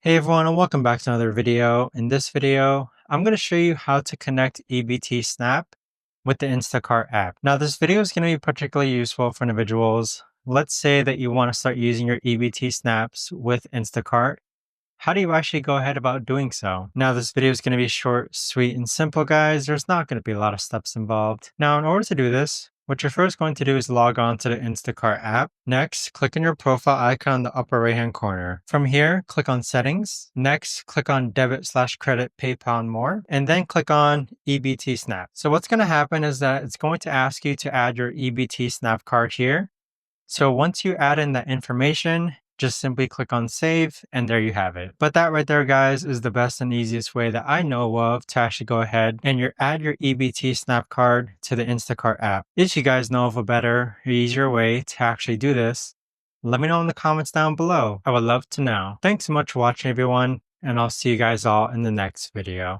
Hey everyone, and welcome back to another video. In this video, I'm going to show you how to connect EBT SNAP with the Instacart app. Now, this video is going to be particularly useful for individuals. Let's say that you want to start using your EBT SNAPs with Instacart. How do you actually go ahead about doing so? Now, this video is going to be short, sweet, and simple, guys. There's not going to be a lot of steps involved. Now, in order to do this, what you're first going to do is log on to the Instacart app. Next, click on your profile icon in the upper right-hand corner. From here, click on Settings. Next, click on Debit/Credit, PayPal, and more. And then click on EBT SNAP. So what's going to happen is that it's going to ask you to add your EBT SNAP card here. So once you add in that information, just simply click on save and there you have it. But that right there, guys, is the best and easiest way that I know of to actually go ahead and add your EBT SNAP card to the Instacart app. If you guys know of a better or easier way to actually do this, let me know in the comments down below. I would love to know. Thanks so much for watching, everyone, and I'll see you guys all in the next video.